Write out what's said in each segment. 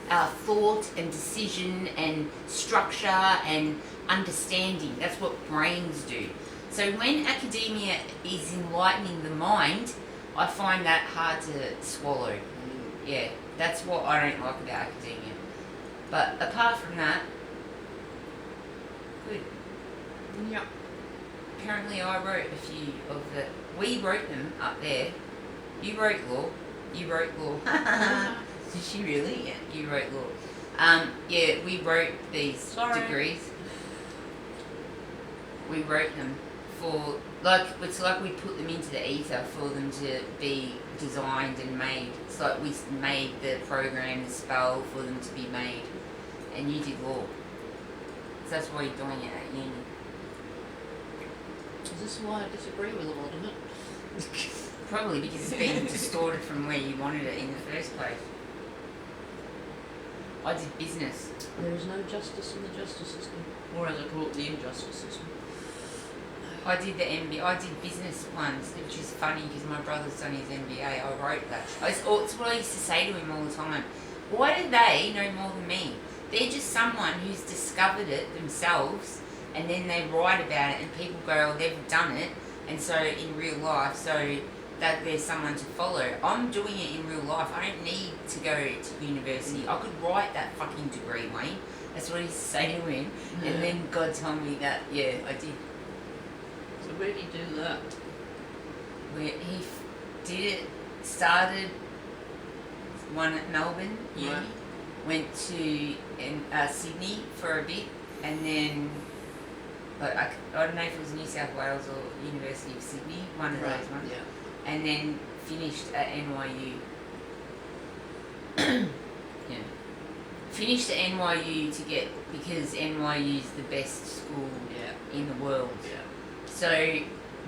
thought and decision and structure and understanding. That's what brains do. So when academia is enlightening the mind, I find that hard to swallow. Yeah, that's what I don't like about academia. But apart from that, good. Yep. Apparently I wrote a few of the... We wrote them up there. You wrote law. You wrote law. Did she really? Yeah, you wrote law. Yeah, we wrote these degrees. We wrote them for... it's like we put them into the ether for them to be designed and made. It's like we made the program, the spell for them to be made. And you did law. So that's why you're doing it at uni. Is this why I disagree with a lot of it? Probably because it's been distorted from where you wanted it in the first place. I did business. There is no justice in the justice system. Or as I call it, the injustice system. I did the MBA. I did business ones, which is funny because my brother's done his MBA. I wrote that. It's what I used to say to him all the time. Why do they know more than me? They're just someone who's discovered it themselves, and then they write about it, and people go, "Oh, they've done it," and so in real life, so that there's someone to follow. I'm doing it in real life. I don't need to go to university. I could write that fucking degree, Wayne. That's what he used to say to him. Yeah. And then God told me that, yeah, I did. So where did he do that? Where he did it, started one at Melbourne Uni, Right. went to Sydney for a bit, and then I don't know if it was New South Wales or University of Sydney, one of those ones. Yeah. And then finished at NYU. Yeah. Finished at NYU because NYU is the best school in the world. Yeah. So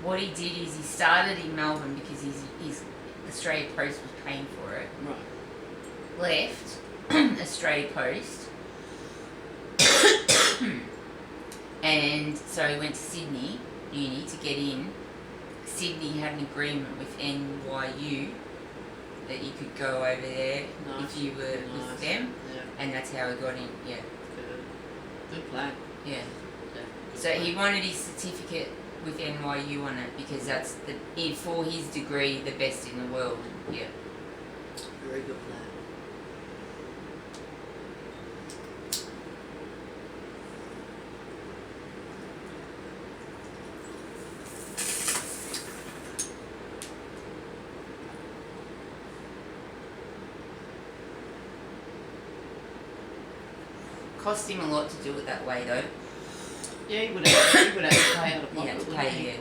what he did is he started in Melbourne because his Australia Post was paying for it. Right. Left Australia Post. And so he went to Sydney Uni to get in. Sydney had an agreement with NYU that you could go over there if you were with them, and that's how he got in. Yeah. Good plan. Yeah. Yeah. So he wanted his certificate with NYU on it because that's for his degree the best in the world. Yeah. Very good plan. Cost him a lot to do it that way though. Yeah, he would have to pay out of pocket. He had to wouldn't pay, he? yeah.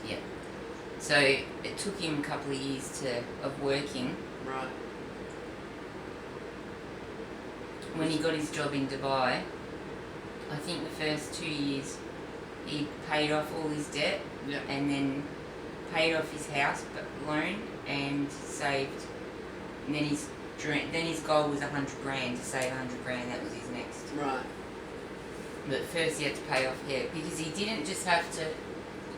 Yeah. Yeah. So it took him a couple of years of working. Right. When he got his job in Dubai, I think the first 2 years he paid off all his debt Yeah. and then paid off his house loan and saved. And then his goal was $100,000 to save $100,000. That was his next. Right. But first he had to pay off because he didn't just have to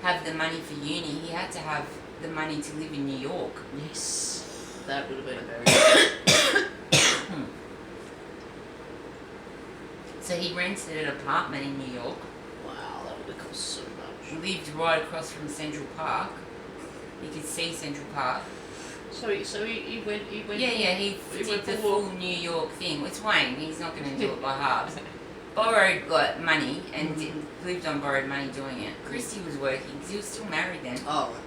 have the money for uni. He had to have the money to live in New York. Yes. That would have been very So he rented an apartment in New York. Wow, that would have cost so much. Lived right across from Central Park. You could see Central Park. So he went. Yeah, he did went the for full New York thing. It's Wayne. He's not going to do it by halves. Borrowed money and lived on borrowed money doing it. Christy was working because he was still married then. Oh, right.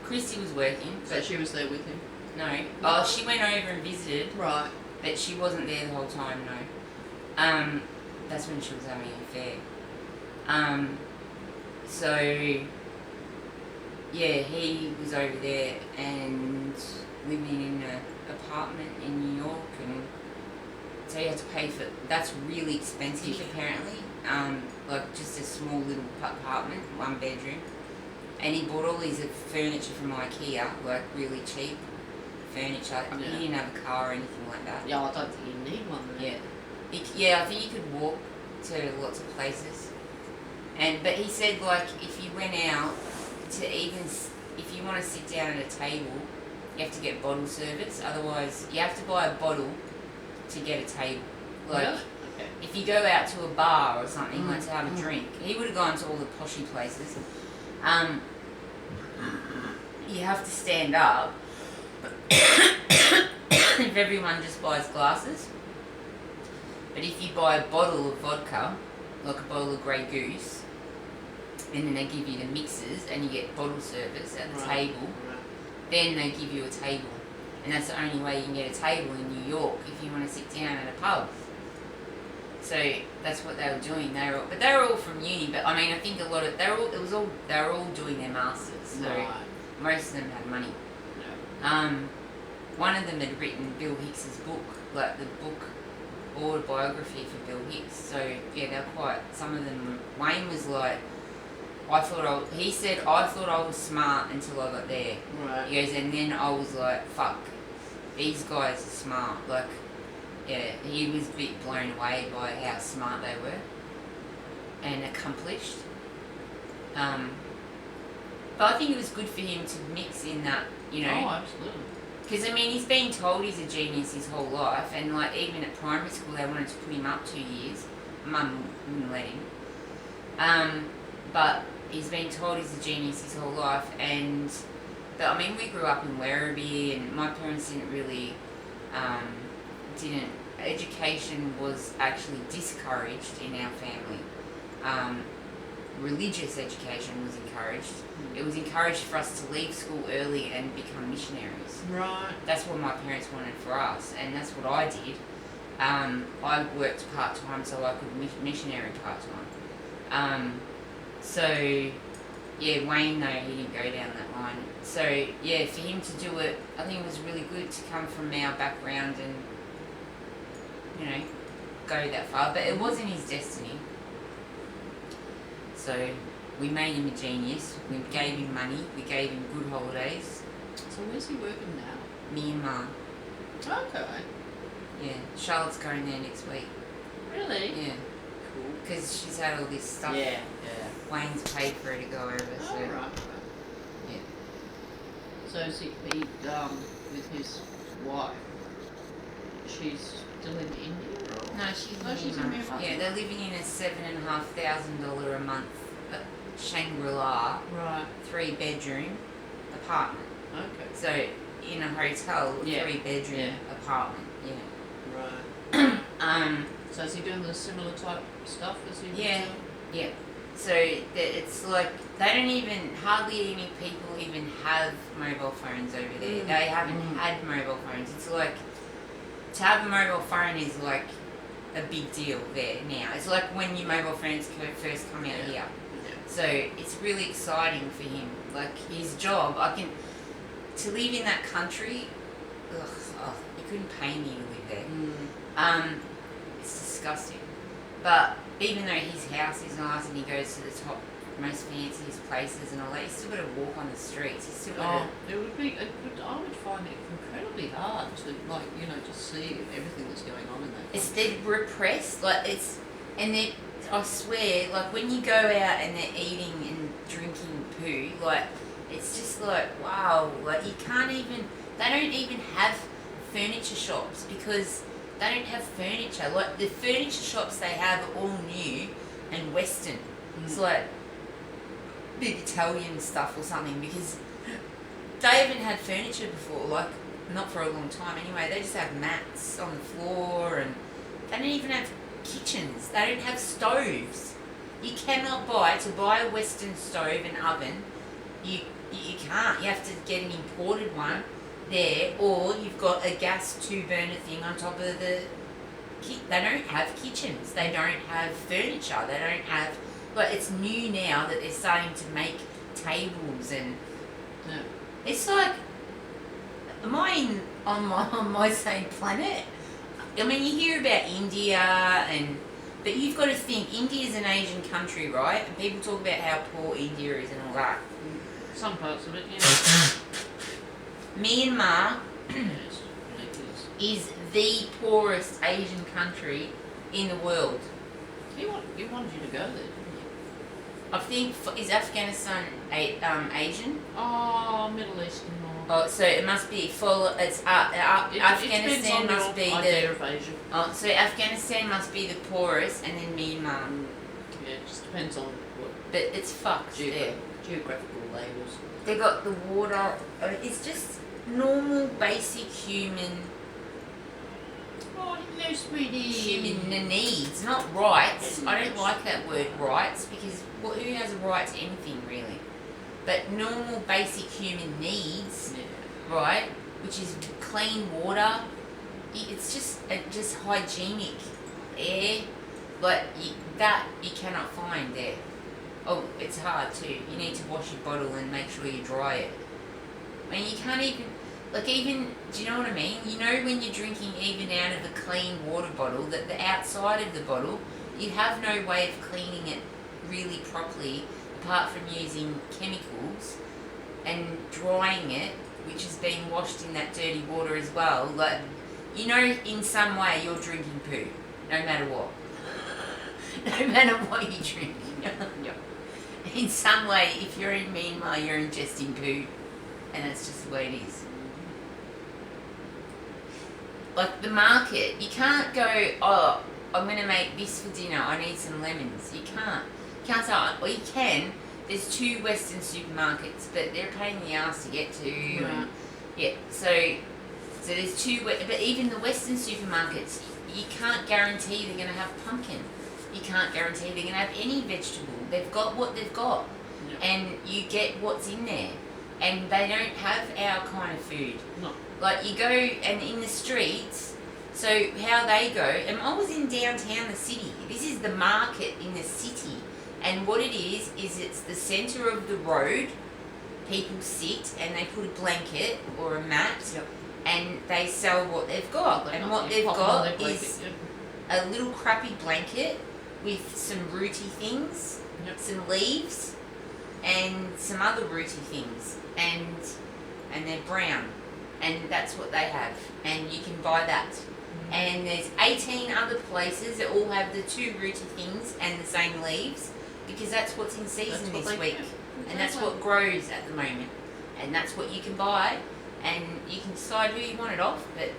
Christy was working. So she was there with him. No. Oh, she went over and visited, Right. but she wasn't there the whole time. No. That's when she was having an affair. So yeah, he was over there and living in an apartment in New York, and so you had to pay for. That's really expensive apparently. Like just a small little apartment, 1 bedroom, and he bought all his furniture from IKEA, like really cheap furniture. Yeah. He didn't have a car or anything like that. Yeah, I don't think you need one. Then. Yeah. I think you could walk to lots of places. But he said, like, if you went out if you want to sit down at a table, you have to get bottle service. Otherwise, you have to buy a bottle to get a table. Like, Really? Okay. if you go out to a bar or something, like to have a drink, he would have gone to all the poshy places. You have to stand up if everyone just buys glasses. But if you buy a bottle of vodka, like a bottle of Grey Goose, and then they give you the mixes and you get bottle service at the table, then they give you a table. And that's the only way you can get a table in New York if you want to sit down at a pub. So that's what they were doing. They were all from uni. But I mean, I think a lot of they were all doing their masters. So most of them had money. One of them had written Bill Hicks's book, like the book autobiography for Bill Hicks. So yeah, they're quite. Some of them. Wayne was like, he said I thought I was smart until I got there. Right. He goes, and then I was like, fuck, these guys are smart. Like, yeah, he was a bit blown away by how smart they were and accomplished. But I think it was good for him to mix in that, you know. Oh, absolutely. Because, I mean, he's been told he's a genius his whole life, and, like, even at primary school they wanted to put him up 2 years. Mum wouldn't let him. But he's been told he's a genius his whole life, but I mean, we grew up in Werribee, and my parents didn't really, education was actually discouraged in our family. Religious education was encouraged. It was encouraged for us to leave school early and become missionaries. Right. That's what my parents wanted for us, and that's what I did. I worked part-time so I could missionary part-time. So, yeah, Wayne, though, he didn't go down that line. So, yeah, for him to do it, I think it was really good to come from our background and, you know, go that far. But it wasn't his destiny. So, we made him a genius. We gave him money. We gave him good holidays. So where's he working now? Myanmar. Okay. Yeah, Charlotte's going there next week. Really? Yeah. Cool. Because she's had all this stuff. Yeah. Wayne's paid for her to go over, so... Oh, right. Yeah. So is he with his wife, she's still in India, or? No, she's No, she's in Myanmar. Yeah, they're living in a $7,500 a month Shangri-La Right. 3-bedroom apartment. Okay. So in a hotel, Yeah. 3-bedroom apartment. Yeah. Right. So is he doing the similar type stuff as he was Yeah. doing? Yeah. So it's like they don't even hardly any people even have mobile phones over there. They haven't had mobile phones. It's like to have a mobile phone is like a big deal there now. It's like when your mobile phones first come out here. So it's really exciting for him. Like his job, to live in that country. You couldn't pay me to live there. It's disgusting. But even though his house is nice and he goes to the top, most fanciest places and all that, he's still got to walk on the streets. He's still got it would be. I would find it incredibly hard to just see everything that's going on in that. They're repressed, I swear, like when you go out and they're eating and drinking poo, like it's just like wow, like they don't even have furniture shops because they don't have furniture. Like the furniture shops they have are all new and Western. It's like big Italian stuff or something because they haven't had furniture before, like not for a long time anyway. They just have mats on the floor and they don't even have kitchens. They don't have stoves. You cannot buy a Western stove and oven. You can't. You have to get an imported one there, or you've got a gas 2-burner thing on top of the. They don't have kitchens. They don't have furniture. They don't have. But it's new now that they're starting to make tables and. Yeah. It's like, am I on my same planet? I mean, you hear about India but you've got to think India's an Asian country, right? And people talk about how poor India is and all that. Some parts of it, yeah. Myanmar Yes, ridiculous. is the poorest Asian country in the world. He wanted you to go there, didn't he? I think is Afghanistan Asian? Oh, Middle Eastern or Oh, so it must be full. It's Afghanistan it must be idea the. of Asia. Oh, so Afghanistan must be the poorest, and then Myanmar. Yeah, it just depends on what But it's fucked there. geographical labels. They got the water. It's just normal, basic human Oh, no, sweetie. human needs, not rights. I don't like that word rights because who has a right to anything really? But normal, basic human needs, Yeah. right? Which is clean water. It's just hygienic air, but that you cannot find there. Oh, it's hard too. You need to wash your bottle and make sure you dry it. I mean, you can't even, do you know what I mean? You know when you're drinking even out of a clean water bottle, that the outside of the bottle, you have no way of cleaning it really properly apart from using chemicals and drying it, which is being washed in that dirty water as well. Like, you know, in some way you're drinking poo, no matter what. No matter what you drink. Yeah. In some way, if you're in Myanmar, you're ingesting poo, and that's just the way it is. Like the market, you can't go, oh, I'm going to make this for dinner, I need some lemons. You can't. You can't say, or you can. There's 2 Western supermarkets, but they're a pain in the ass to get to. Right. And, yeah, so there's 2, but even the Western supermarkets, you can't guarantee they're going to have pumpkin. You can't guarantee they're going to have any vegetable. They've got what they've got, Yeah. and you get what's in there. And they don't have our kind of food. No. Like you go and in the streets, so how they go, and I was in downtown the city. This is the market in the city. And what it is it's the centre of the road. People sit and they put a blanket or a mat, Yep. and they sell what they've got. And what they've got is a little crappy blanket with some rooty things, Yep. some leaves, and some other rooty things, and they're brown, and that's what they have, and you can buy that. And there's 18 other places that all have the 2 rooty things and the same leaves, because that's what's in season this week, and that's what grows at the moment, and that's what you can buy, and you can decide who you want it off, but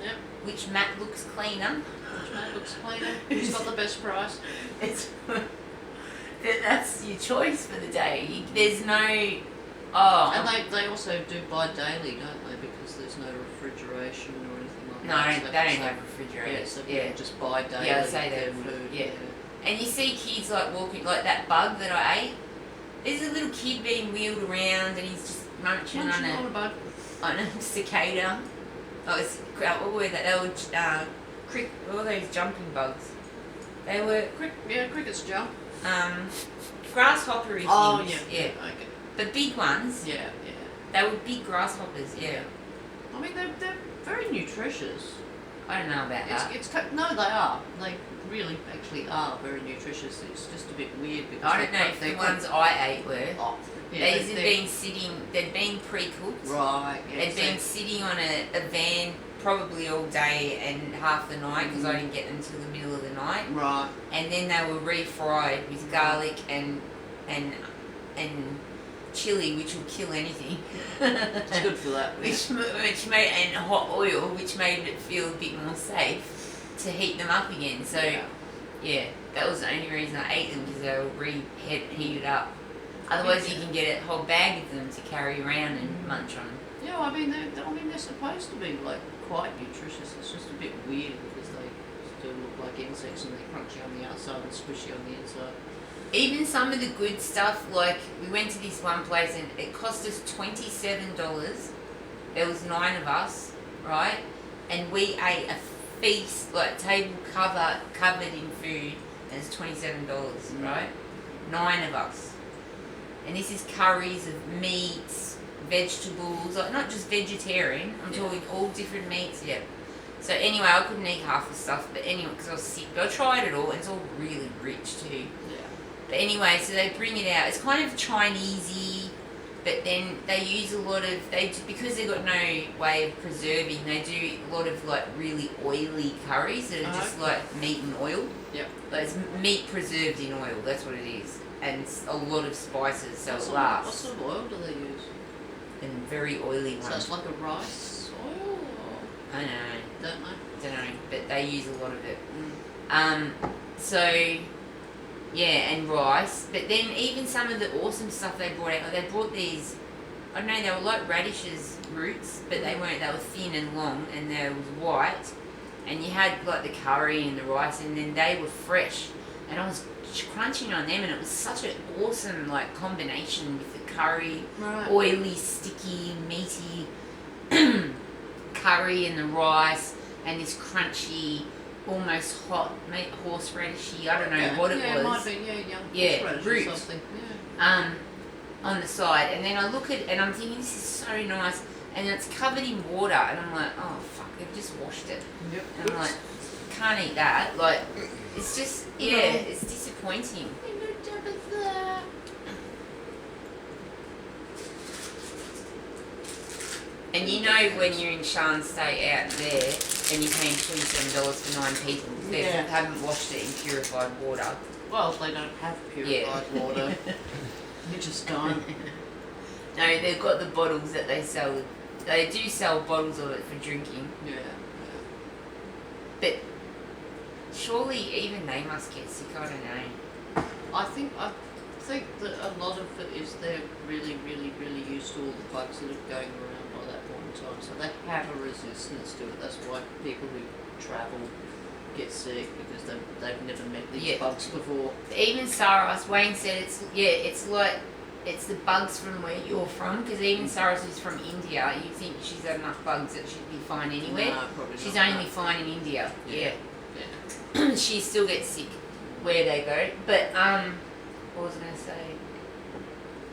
Yep. which mat looks cleaner. Which one looks cleaner? Who's got the best price? It's that's your choice for the day. There's no And they also do buy daily, don't they? Because there's no refrigeration or anything like no, that. they don't have refrigerators. Yeah, so people just buy daily. Yeah, I say their they would, food. yeah. And you see kids like walking, like that bug that I ate. There's a little kid being wheeled around, and he's just munching on a bug. a cicada. Oh, it's what were they? They were what were those jumping bugs? They were Crickets jump. grasshoppery things. Oh yeah. Yeah. Okay. The big ones. Yeah. They were big grasshoppers. Yeah. I mean, they're very nutritious. I don't know about that. No, they are. They really actually are very nutritious. It's just a bit weird because I don't know if the ones I ate were. Oh, yeah, These had been sitting. They'd been pre-cooked. Right. Yeah, They'd been sitting on a van probably all day and half the night because I didn't get them till the middle of the night. Right. And then they were refried with garlic and chili, which will kill anything. It's good for that. which made and hot oil, which made it feel a bit more safe to heat them up again. So yeah, that was the only reason I ate them, because they were heated up. Otherwise, you can get a whole bag of them to carry around and munch on. Yeah, I mean they're supposed to be like quite nutritious. It's just a bit weird because they still look like insects and they're crunchy on the outside and squishy on the inside. Even some of the good stuff, like we went to this one place and it cost us $27. There was 9 of us, right? And we ate a feast, like table covered in food, and it's $27, right? 9 of us. And this is curries of meats, vegetables, like not just vegetarian, I'm talking all different meats, yeah. So anyway, I couldn't eat half the stuff, but anyway, because I was sick. But I tried it all, and it's all really rich too. Yeah. But anyway, so they bring it out. It's kind of Chinesey, but then they use a lot of because they've got no way of preserving. They do a lot of like really oily curries that are just like meat and oil. Yep. Like it's meat preserved in oil. That's what it is, and it's a lot of spices, so it lasts. What sort of oil do they use? and very oily So one. it's like a rice oil, or I know, don't know. don't know, but they use a lot of it. Mm. So yeah, and rice. But then even some of the awesome stuff they brought out, like they brought these. I don't know, they were like radishes roots, but they weren't. They were thin and long, and they was white. And you had like the curry and the rice, and then they were fresh. And I was crunching on them, and it was such an awesome like combination with the curry, Right. oily, sticky, meaty curry and the rice, and this crunchy, almost hot horseradishy. I don't know what it yeah, was. It might be, young Yeah, horseradish or roots. something. Yeah. On the side, and then I look at and I'm thinking this is so nice, and it's covered in water, and I'm like, oh fuck, they've just washed it, Yep. and I'm like, can't eat that. Like, it's just it's disappointing. And you know when you're in Shan's State out there, and you're paying $27 for 9 people, they haven't washed it in purified water. Well, they don't have purified water. You just don't. No, they've got the bottles that they sell. They do sell bottles of it for drinking. Yeah. But surely even they must get sick. I don't know. I think that a lot of it is they're really, really, really used to all the bugs that are going around by that point in time, so they have a resistance to it. That's why people who travel get sick, because they've never met these bugs before. Even Saras, Wayne said it's like it's the bugs from where you're from, because even Saras is from India. You think she's had enough bugs that she'd be fine anywhere? No, probably She's not. only fine in India. Yeah. She still gets sick where they go. But what was I going to say?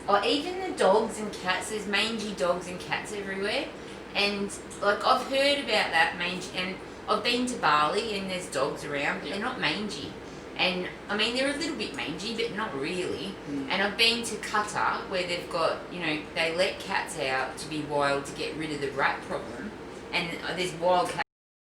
Oh, even the dogs and cats. There's mangy dogs and cats everywhere, and like I've heard about that mangy, and I've been to Bali and there's dogs around, but they're not mangy. And I mean, they're a little bit mangy, but not really. And I've been to Qatar where they've got, they let cats out to be wild to get rid of the rat problem. And there's wild cats